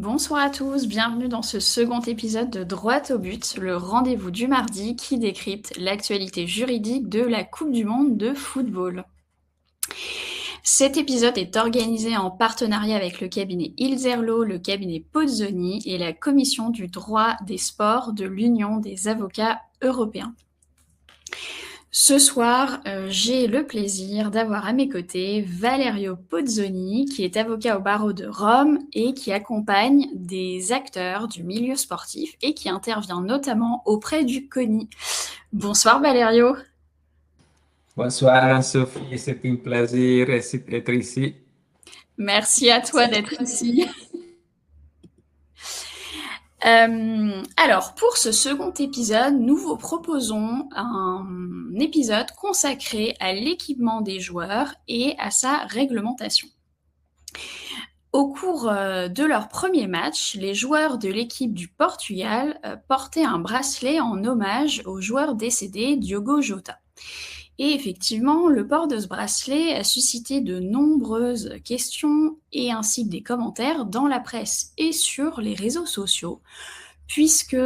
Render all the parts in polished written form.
Bonsoir à tous, bienvenue dans ce second épisode de Droit au but, le rendez-vous du mardi qui décrypte l'actualité juridique de la Coupe du monde de football. Cet épisode est organisé en partenariat avec le cabinet Ilzerlo, le cabinet Pozzoni et la commission du droit des sports de l'Union des avocats européens. Ce soir, j'ai le plaisir d'avoir à mes côtés Valerio Pozzoni, qui est avocat au barreau de Rome et qui accompagne des acteurs du milieu sportif et qui intervient notamment auprès du CONI. Bonsoir Valerio. Bonsoir Anne-Sophie, c'est un plaisir d'être ici. Merci à toi d'être ici. Alors, pour ce second épisode, nous vous proposons un épisode consacré à l'équipement des joueurs et à sa réglementation. Au cours de leur premier match, les joueurs de l'équipe du Portugal portaient un bracelet en hommage au joueur décédé Diogo Jota. Et effectivement, le port de ce bracelet a suscité de nombreuses questions et ainsi que des commentaires dans la presse et sur les réseaux sociaux, puisque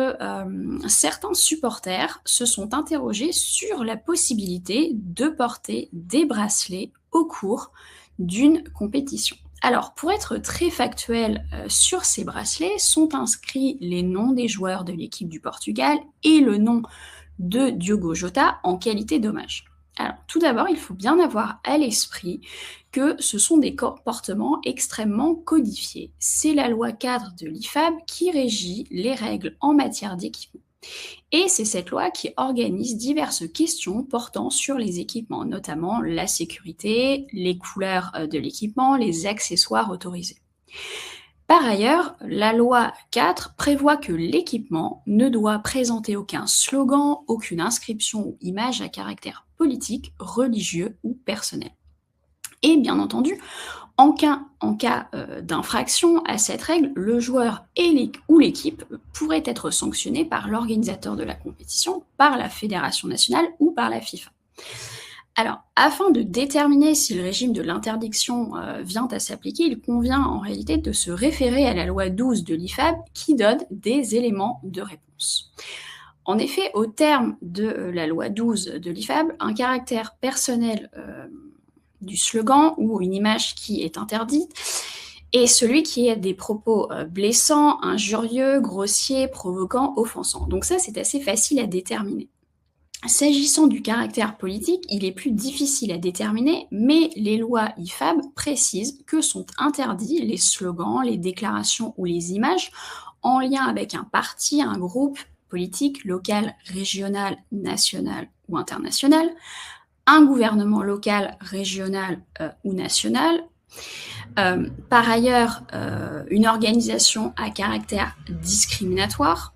certains supporters se sont interrogés sur la possibilité de porter des bracelets au cours d'une compétition. Alors, pour être très factuel, sur ces bracelets sont inscrits les noms des joueurs de l'équipe du Portugal et le nom de Diogo Jota en qualité d'hommage. Alors, tout d'abord, il faut bien avoir à l'esprit que ce sont des comportements extrêmement codifiés. C'est la loi cadre de l'IFAB qui régit les règles en matière d'équipement. Et c'est cette loi qui organise diverses questions portant sur les équipements, notamment la sécurité, les couleurs de l'équipement, les accessoires autorisés. Par ailleurs, la loi 4 prévoit que l'équipement ne doit présenter aucun slogan, aucune inscription ou image à caractère politique, religieux ou personnel. Et bien entendu, en cas d'infraction à cette règle, le joueur ou l'équipe pourraient être sanctionnés par l'organisateur de la compétition, par la Fédération nationale ou par la FIFA. Alors, afin de déterminer si le régime de l'interdiction vient à s'appliquer, il convient en réalité de se référer à la loi 12 de l'IFAB qui donne des éléments de réponse. En effet, au terme de la loi 12 de l'IFAB, un caractère personnel du slogan ou une image qui est interdite est celui qui a des propos blessants, injurieux, grossiers, provoquants, offensants. Donc ça, c'est assez facile à déterminer. S'agissant du caractère politique, il est plus difficile à déterminer, mais les lois IFAB précisent que sont interdits les slogans, les déclarations ou les images en lien avec un parti, un groupe politique local, régional, national ou international, un gouvernement local, régional ou national. Par ailleurs, une organisation à caractère discriminatoire,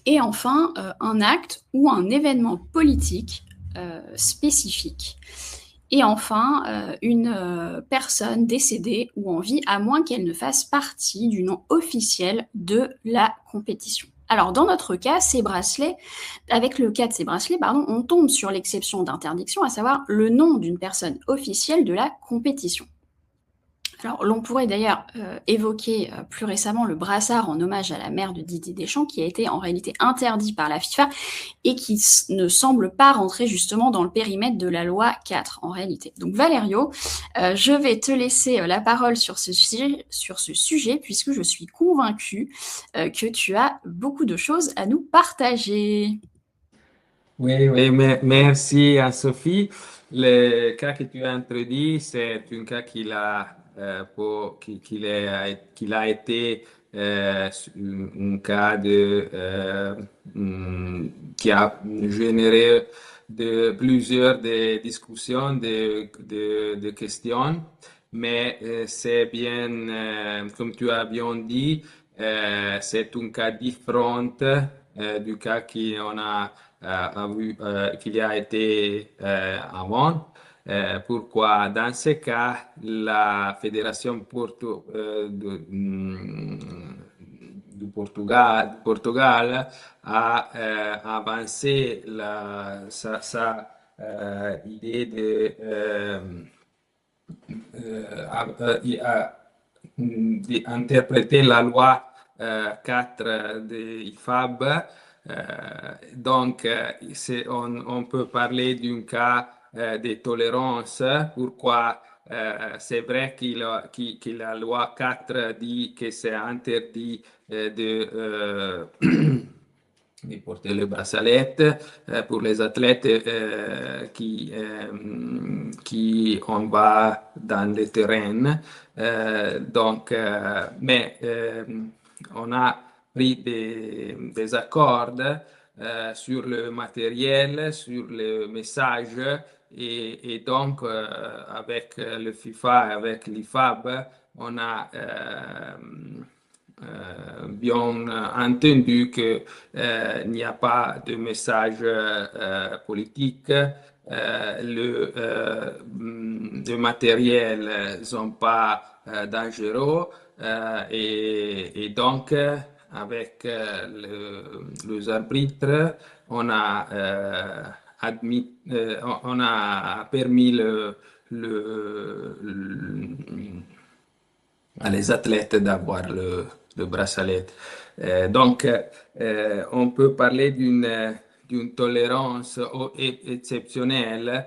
et enfin, un acte ou un événement politique spécifique. Et enfin, une personne décédée ou en vie, à moins qu'elle ne fasse partie du nom officiel de la compétition. Alors, dans notre cas, avec le cas de ces bracelets, on tombe sur l'exception d'interdiction, à savoir le nom d'une personne officielle de la compétition. Alors, l'on pourrait d'ailleurs évoquer plus récemment le brassard en hommage à la mère de Didier Deschamps, qui a été en réalité interdit par la FIFA et qui ne semble pas rentrer justement dans le périmètre de la loi 4 en réalité. Donc Valerio, je vais te laisser la parole sur ce sujet puisque je suis convaincue que tu as beaucoup de choses à nous partager. Oui, oui, merci Anne-Sophie. Le cas que tu as introduit, c'est un cas qu'il a été un cas qui a généré plusieurs discussions, de questions, mais c'est bien, comme tu as bien dit, c'est un cas différent du cas qu'on a vu, qu'il a été avant. Pourquoi? Dans ce cas, la Fédération du Portugal a avancé sa idée de d'interpréter la loi 4 de IFAB. Donc, on peut parler d'un cas de tolérance. Pourquoi c'est vrai que la loi 4 dit que c'est interdit de porter le bracelet pour les athlètes qui on va dans le terrain. Mais on a pris des accords sur le matériel, sur le message et donc avec le FIFA et avec l'IFAB, on a bien entendu qu'il n'y a pas de message politique. Le matériel sont pas dangereux et donc avec les arbitres, on a on a permis à les athlètes d'avoir le bracelet. Donc, on peut parler d'une tolérance exceptionnelle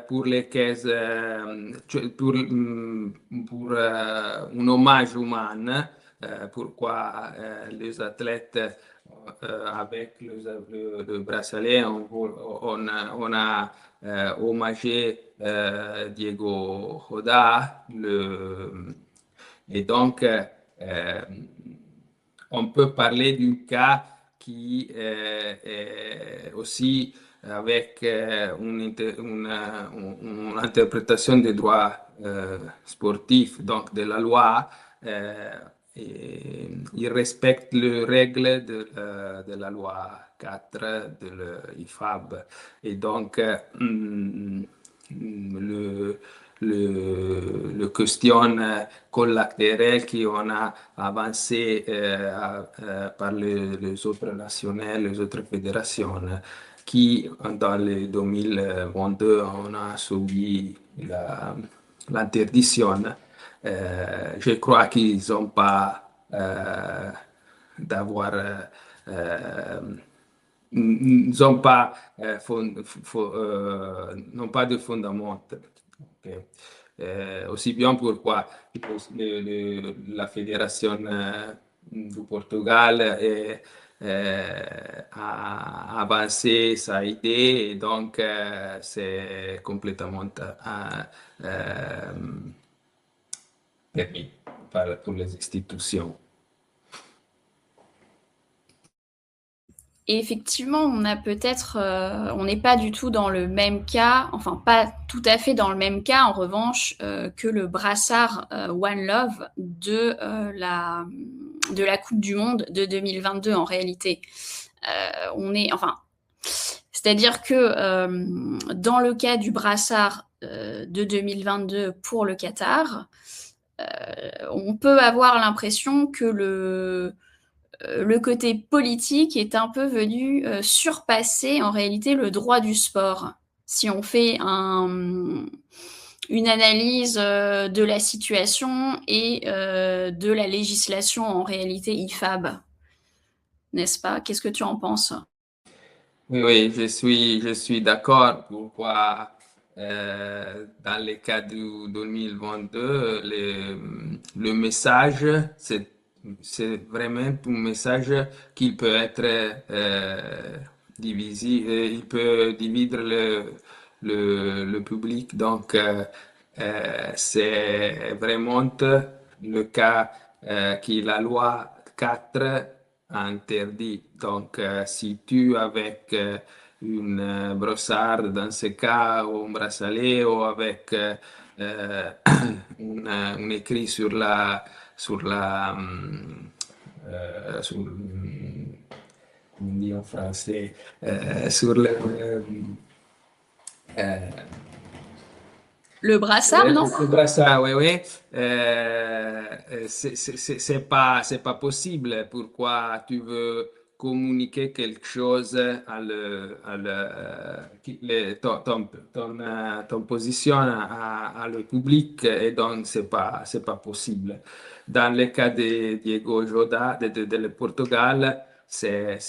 pour les caisses, pour un hommage humain. Pourquoi les athlètes avec le bracelet, on a hommagé Diego Roda, et donc on peut parler d'un cas qui est aussi avec une interprétation des droits sportifs, donc de la loi. Et il respecte les règles de la loi 4 de l'IFAB. Et donc, le question collatérale qu'on a avancé par les autres nationales, les autres fédérations, qui dans le 2022 on a subi l'interdiction. Je crois qu'ils n'ont pas d'avoir n'ont pas, n'ont pas de fondement. Okay. Aussi bien pourquoi la fédération du Portugal a avancé sa idée et donc c'est complètement permis pour les institutions. Et effectivement, on a peut-être, on n'est pas du tout dans le même cas, enfin pas tout à fait dans le même cas en revanche que le brassard One Love de la Coupe du Monde de 2022 en réalité. C'est-à-dire que dans le cas du brassard de 2022 pour le Qatar, on peut avoir l'impression que le côté politique est un peu venu surpasser en réalité le droit du sport. Si on fait une analyse de la situation et de la législation en réalité IFAB, n'est-ce pas? Qu'est-ce que tu en penses? Oui, oui, je suis d'accord. Pourquoi dans le cas du 2022, le message, c'est vraiment un message qui peut être divisé, il peut diviser le public. Donc, c'est vraiment le cas que la loi 4 interdit. Donc, si tu avec une brossard dans ce cas, ou un bracelet, ou avec un écrit sur la, comment on dit en français, sur le brassard, non? Le brassard, oui, oui. C'est pas possible. Pourquoi tu veux communiquer quelque chose ton position à le public et donc c'est pas possible. Dans le cas de Diego Jota de le Portugal, c'est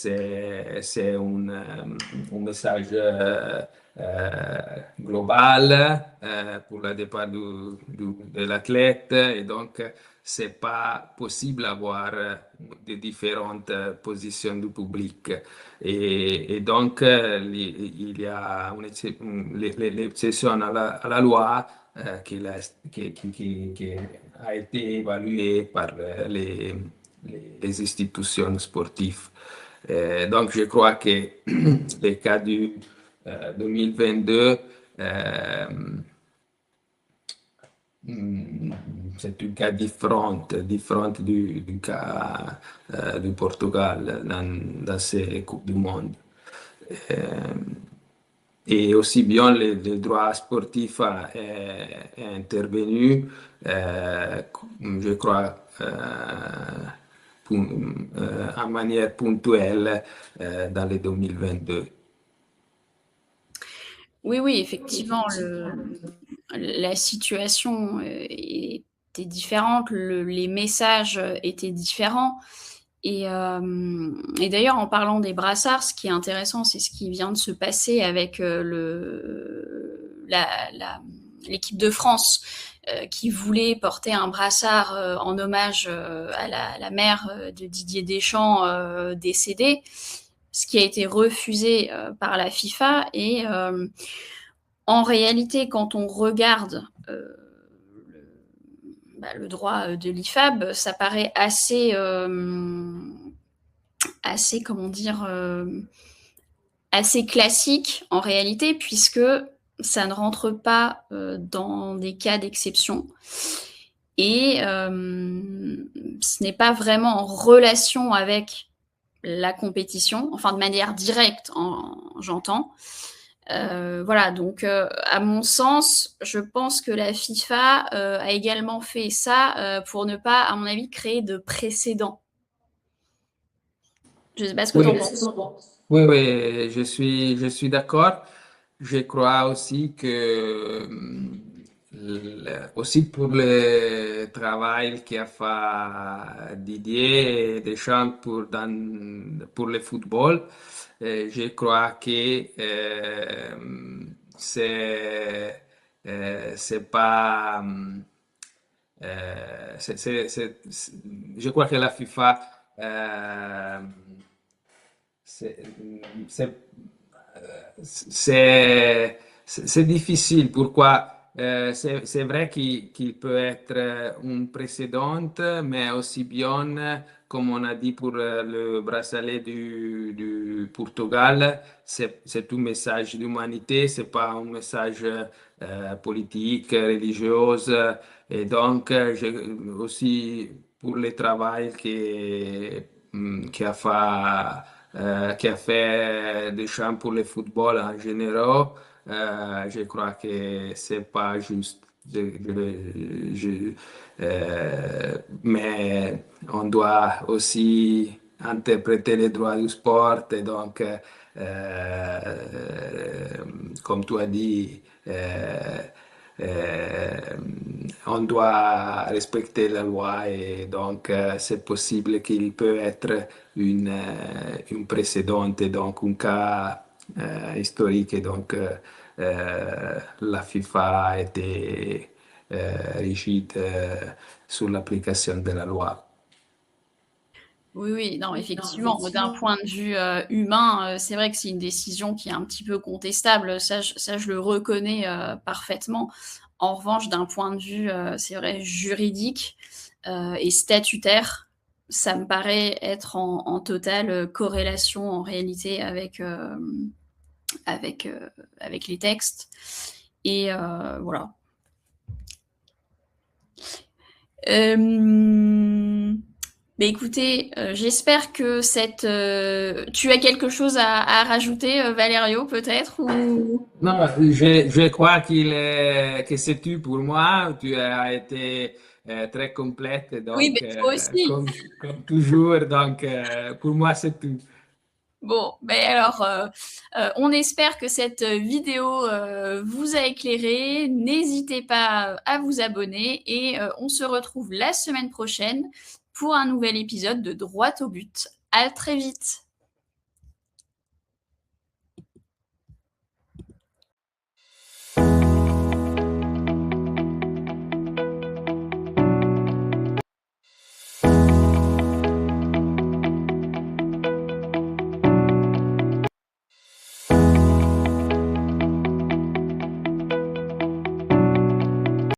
un message global pour le départ de l'athlète et donc c'est pas possible d'avoir de différentes positions du public. Et donc, il y a l'exception à la loi qui a été évaluée par les institutions sportives. Donc, je crois que le cas du 2022, euh, c'est un cas différent du cas du Portugal dans ces Coupes du Monde. Euh, et aussi bien le droit sportif est intervenu, je crois, en manière ponctuelle dans les 2022. Oui, oui, effectivement, la situation était différente, les messages étaient différents. Et d'ailleurs, en parlant des brassards, ce qui est intéressant, c'est ce qui vient de se passer avec l'équipe de France qui voulait porter un brassard en hommage à la mère de Didier Deschamps décédée, ce qui a été refusé par la FIFA. Et en réalité, quand on regarde le droit de l'IFAB, ça paraît assez, comment dire, assez classique en réalité, puisque ça ne rentre pas dans des cas d'exception. Et ce n'est pas vraiment en relation avec la compétition, enfin de manière directe, j'entends. Voilà, donc à mon sens, je pense que la FIFA a également fait ça pour ne pas, à mon avis, créer de précédent. Je ne sais pas ce que tu en Oui, penses. oui, oui, je suis d'accord. Je crois aussi que aussi pour le travail qu'a fait Didier Deschamps pour le football, je crois que c'est pas je crois que la FIFA c'est c'est- c'est difficile. Pourquoi? C'est vrai qu'il peut être un précédent, mais aussi bien, comme on a dit pour le bracelet du Portugal, c'est un message d'humanité, c'est pas un message politique, religieux. Et donc, aussi pour le travail qui a fait Deschamps pour le football en général, je crois que c'est pas juste. Mais on doit aussi interpréter les droits du sport et donc, comme tu as dit, euh, on doit respecter la loi et donc c'est possible qu'il peut être une précédente et donc un cas historique et donc la FIFA a été rigide sur l'application de la loi. Oui, oui, non, effectivement, d'un point de vue humain, c'est vrai que c'est une décision qui est un petit peu contestable. Ça, je le reconnais parfaitement. En revanche, d'un point de vue, c'est vrai, juridique et statutaire, ça me paraît être en totale corrélation en réalité avec, avec les textes. Et voilà. Mais écoutez, j'espère que tu as quelque chose à rajouter, Valerio, peut-être ou... Non, je crois que c'est tout pour moi. Tu as été très complète, Oui, donc mais toi aussi. comme toujours. Donc, pour moi, c'est tout. Bon, ben alors, on espère que cette vidéo vous a éclairé. N'hésitez pas à vous abonner et on se retrouve la semaine prochaine pour un nouvel épisode de Droit au but. À très vite.